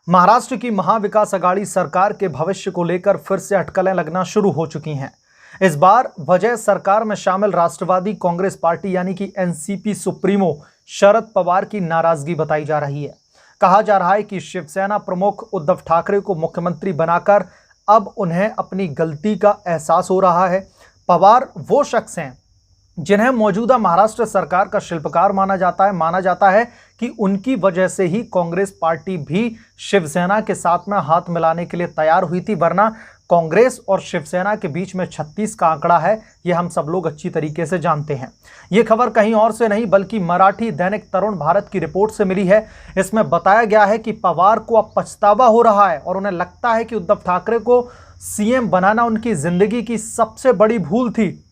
महाराष्ट्र की महाविकास अघाड़ी सरकार के भविष्य को लेकर फिर से अटकलें लगना शुरू हो चुकी हैं। इस बार वजह सरकार में शामिल राष्ट्रवादी कांग्रेस पार्टी यानी कि एनसीपी सुप्रीमो शरद पवार की नाराजगी बताई जा रही है। कहा जा रहा है कि शिवसेना प्रमुख उद्धव ठाकरे को मुख्यमंत्री बनाकर अब उन्हें अपनी गलती का एहसास हो रहा है। पवार वो शख्स हैं जिन्हें मौजूदा महाराष्ट्र सरकार का शिल्पकार माना जाता है कि उनकी वजह से ही कांग्रेस पार्टी भी शिवसेना के साथ में हाथ मिलाने के लिए तैयार हुई थी, वरना कांग्रेस और शिवसेना के बीच में 36 का आंकड़ा है, यह हम सब लोग अच्छी तरीके से जानते हैं। यह खबर कहीं और से नहीं बल्कि मराठी दैनिक तरुण भारत की रिपोर्ट से मिली है। इसमें बताया गया है कि पवार को अब पछतावा हो रहा है और उन्हें लगता है कि उद्धव ठाकरे को सीएम बनाना उनकी जिंदगी की सबसे बड़ी भूल थी।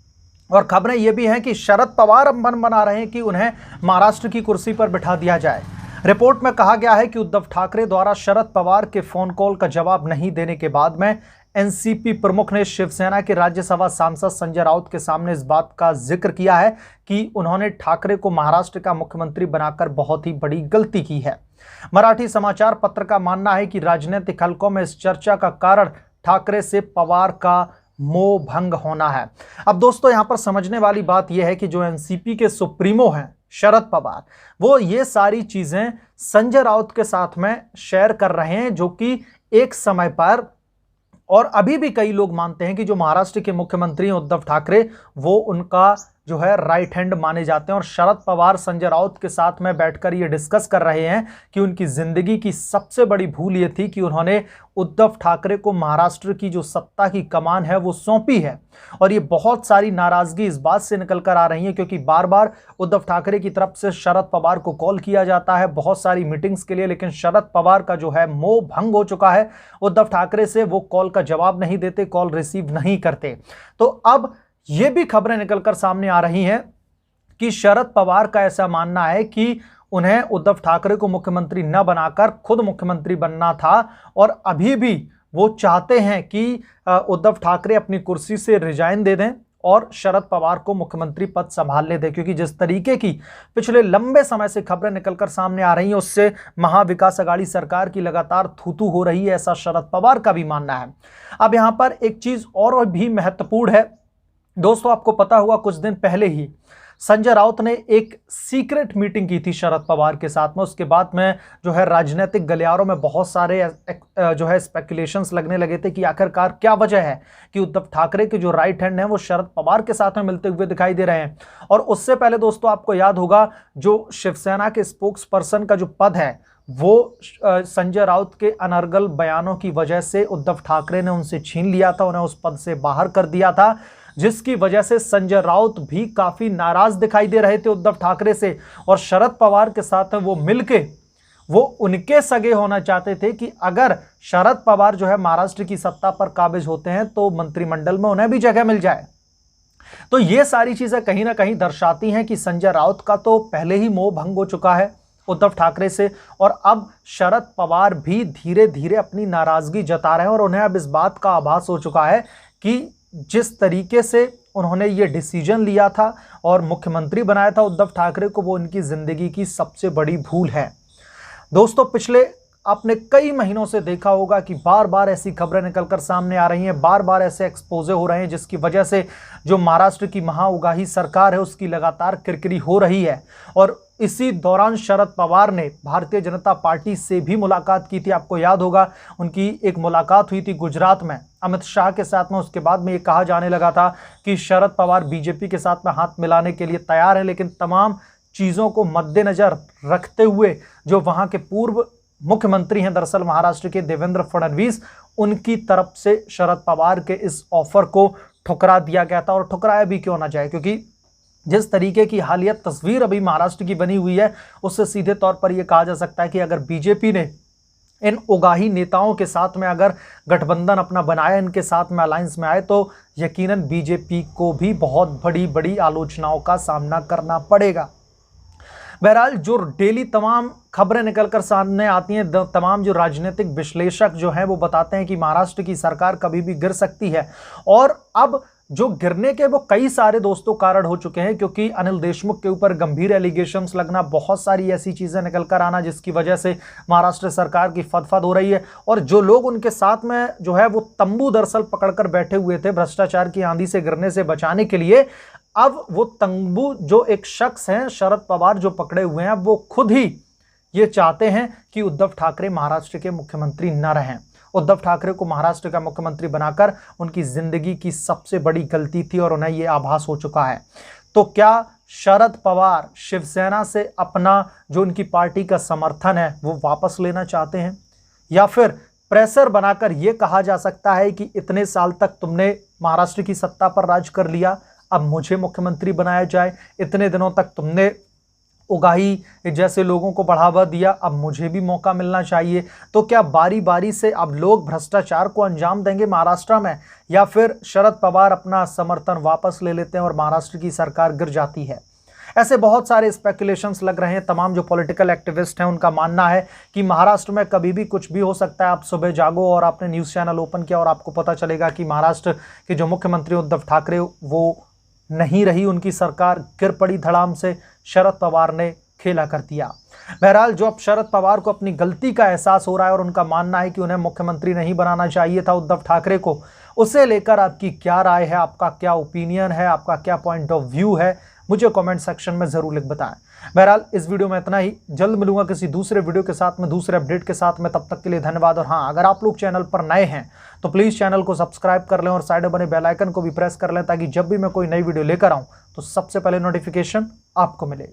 और खबरें यह भी हैं कि शरद पवार अब मन बना रहे हैं कि उन्हें महाराष्ट्र की कुर्सी पर बिठा दिया जाए। रिपोर्ट में कहा गया है कि उद्धव ठाकरे द्वारा शरद पवार के फोन कॉल का जवाब नहीं देने के बाद में एनसीपी प्रमुख ने शिवसेना के राज्यसभा सांसद संजय राउत के सामने इस बात का जिक्र किया है कि उन्होंने ठाकरे को महाराष्ट्र का मुख्यमंत्री बनाकर बहुत ही बड़ी गलती की है। मराठी समाचार पत्र का मानना है कि राजनीतिक हलकों में इस चर्चा का कारण ठाकरे से पवार का मोह भंग होना है। अब दोस्तों यहां पर समझने वाली बात यह है कि जो एनसीपी के सुप्रीमो हैं शरद पवार, वो ये सारी चीजें संजय राउत के साथ में शेयर कर रहे हैं, जो कि एक समय पर और अभी भी कई लोग मानते हैं कि जो महाराष्ट्र के मुख्यमंत्री हैं उद्धव ठाकरे, वो उनका जो है राइट हैंड माने जाते हैं। और शरद पवार संजय राउत के साथ में बैठकर ये डिस्कस कर रहे हैं कि उनकी जिंदगी की सबसे बड़ी भूल ये थी कि उन्होंने उद्धव ठाकरे को महाराष्ट्र की जो सत्ता की कमान है वो सौंपी है। और ये बहुत सारी नाराजगी इस बात से निकल कर आ रही है क्योंकि बार बार उद्धव ठाकरे की तरफ से शरद पवार को कॉल किया जाता है बहुत सारी मीटिंग्स के लिए, लेकिन शरद पवार का जो है मोह भंग हो चुका है उद्धव ठाकरे से। वो कॉल का जवाब नहीं देते, कॉल रिसीव नहीं करते। तो अब ये भी खबरें निकलकर सामने आ रही हैं कि शरद पवार का ऐसा मानना है कि उन्हें उद्धव ठाकरे को मुख्यमंत्री न बनाकर खुद मुख्यमंत्री बनना था और अभी भी वो चाहते हैं कि उद्धव ठाकरे अपनी कुर्सी से रिजाइन दे दें और शरद पवार को मुख्यमंत्री पद संभालने दें, क्योंकि जिस तरीके की पिछले लंबे समय से खबरें निकलकर सामने आ रही हैं उससे महाविकास अघाड़ी सरकार की लगातार थू-थू हो रही है, ऐसा शरद पवार का भी मानना है। अब यहां पर एक चीज और भी महत्वपूर्ण है दोस्तों, आपको पता होगा कुछ दिन पहले ही संजय राउत ने एक सीक्रेट मीटिंग की थी शरद पवार के साथ में। उसके बाद में जो है राजनीतिक गलियारों में बहुत सारे जो है स्पेकुलेशंस लगने लगे थे कि आखिरकार क्या वजह है कि उद्धव ठाकरे के जो राइट हैंड हैं वो शरद पवार के साथ में मिलते हुए दिखाई दे रहे हैं। और उससे पहले दोस्तों आपको याद होगा जो शिवसेना के स्पोक्स पर्सन का जो पद है वो संजय राउत के अनर्गल बयानों की वजह से उद्धव ठाकरे ने उनसे छीन लिया था, उन्हें उस पद से बाहर कर दिया था, जिसकी वजह से संजय राउत भी काफी नाराज दिखाई दे रहे थे उद्धव ठाकरे से। और शरद पवार के साथ वो मिलके वो उनके सगे होना चाहते थे कि अगर शरद पवार जो है महाराष्ट्र की सत्ता पर काबिज होते हैं तो मंत्रिमंडल में उन्हें भी जगह मिल जाए। तो ये सारी चीजें कहीं ना कहीं दर्शाती हैं कि संजय राउत का तो पहले ही मोह भंग हो चुका है उद्धव ठाकरे से और अब शरद पवार भी धीरे धीरे अपनी नाराजगी जता रहे हैं और उन्हें अब इस बात का आभास हो चुका है कि जिस तरीके से उन्होंने ये डिसीजन लिया था और मुख्यमंत्री बनाया था उद्धव ठाकरे को, वो उनकी जिंदगी की सबसे बड़ी भूल है। दोस्तों पिछले आपने कई महीनों से देखा होगा कि बार बार ऐसी खबरें निकलकर सामने आ रही हैं, बार बार ऐसे एक्सपोजे हो रहे हैं जिसकी वजह से जो महाराष्ट्र की महाउगाही सरकार है उसकी लगातार किरकिरी हो रही है। और इसी दौरान शरद पवार ने भारतीय जनता पार्टी से भी मुलाकात की थी। आपको याद होगा उनकी एक मुलाकात हुई थी गुजरात में अमित शाह के साथ में। उसके बाद में ये कहा जाने लगा था कि शरद पवार बीजेपी के साथ में हाथ मिलाने के लिए तैयार है, लेकिन तमाम चीज़ों को मद्देनजर रखते हुए जो वहाँ के पूर्व मुख्यमंत्री हैं दरअसल महाराष्ट्र के देवेंद्र फडणवीस, उनकी तरफ से शरद पवार के इस ऑफर को ठुकरा दिया गया था। और ठुकराया भी क्यों ना जाए, क्योंकि जिस तरीके की हालिया तस्वीर अभी महाराष्ट्र की बनी हुई है उससे सीधे तौर पर यह कहा जा सकता है कि अगर बीजेपी ने इन उगाही नेताओं के साथ में अगर गठबंधन अपना बनाया, इनके साथ में अलायंस में आए, तो यकीनन बीजेपी को भी बहुत बड़ी बड़ी आलोचनाओं का सामना करना पड़ेगा। बहरहाल जो डेली तमाम खबरें निकलकर सामने आती हैं, तमाम जो राजनीतिक विश्लेषक जो हैं वो बताते हैं कि महाराष्ट्र की सरकार कभी भी गिर सकती है। और अब जो गिरने के वो कई सारे दोस्तों कारण हो चुके हैं, क्योंकि अनिल देशमुख के ऊपर गंभीर एलिगेशंस लगना, बहुत सारी ऐसी चीजें निकल कर आना जिसकी वजह से महाराष्ट्र सरकार की फदफद हो रही है। और जो लोग उनके साथ में जो है वो तंबू दरअसल पकड़कर बैठे हुए थे भ्रष्टाचार की आंधी से गिरने से बचाने के लिए, अब वो तंबू जो एक शख्स हैं शरद पवार जो पकड़े हुए हैं, वो खुद ही ये चाहते हैं कि उद्धव ठाकरे महाराष्ट्र के मुख्यमंत्री न रहें। उद्धव ठाकरे को महाराष्ट्र का मुख्यमंत्री बनाकर उनकी जिंदगी की सबसे बड़ी गलती थी और उन्हें यह आभास हो चुका है। तो क्या शरद पवार शिवसेना से अपना जो उनकी पार्टी का समर्थन है वो वापस लेना चाहते हैं, या फिर प्रेशर बनाकर यह कहा जा सकता है कि इतने साल तक तुमने महाराष्ट्र की सत्ता पर राज कर लिया, अब मुझे मुख्यमंत्री बनाया जाए, इतने दिनों तक तुमने उगाही जैसे लोगों को बढ़ावा दिया, अब मुझे भी मौका मिलना चाहिए। तो क्या बारी बारी से अब लोग भ्रष्टाचार को अंजाम देंगे महाराष्ट्र में, या फिर शरद पवार अपना समर्थन वापस ले लेते हैं और महाराष्ट्र की सरकार गिर जाती है? ऐसे बहुत सारे स्पेकुलेशंस लग रहे हैं। तमाम जो पॉलिटिकल एक्टिविस्ट हैं उनका मानना है कि महाराष्ट्र में कभी भी कुछ भी हो सकता है। आप सुबह जागो और आपने न्यूज़ चैनल ओपन किया और आपको पता चलेगा कि महाराष्ट्र के जो मुख्यमंत्री उद्धव ठाकरे वो नहीं रही, उनकी सरकार गिर पड़ी धड़ाम से, शरद पवार ने खेला कर दिया। बहरहाल जो अब शरद पवार को अपनी गलती का एहसास हो रहा है और उनका मानना है कि उन्हें मुख्यमंत्री नहीं बनाना चाहिए था उद्धव ठाकरे को, उसे लेकर आपकी क्या राय है, आपका क्या ओपिनियन है, आपका क्या पॉइंट ऑफ व्यू है, मुझे कमेंट सेक्शन में जरूर लिख बताएं। बहरहाल इस वीडियो में इतना ही। जल्द मिलूंगा किसी दूसरे वीडियो के साथ में, दूसरे अपडेट के साथ में। तब तक के लिए धन्यवाद। और हाँ, अगर आप लोग चैनल पर नए हैं तो प्लीज़ चैनल को सब्सक्राइब कर लें और साइड में बने बेल आइकन को भी प्रेस कर लें, ताकि जब भी मैं कोई नई वीडियो लेकर आऊँ तो सबसे पहले नोटिफिकेशन आपको मिले।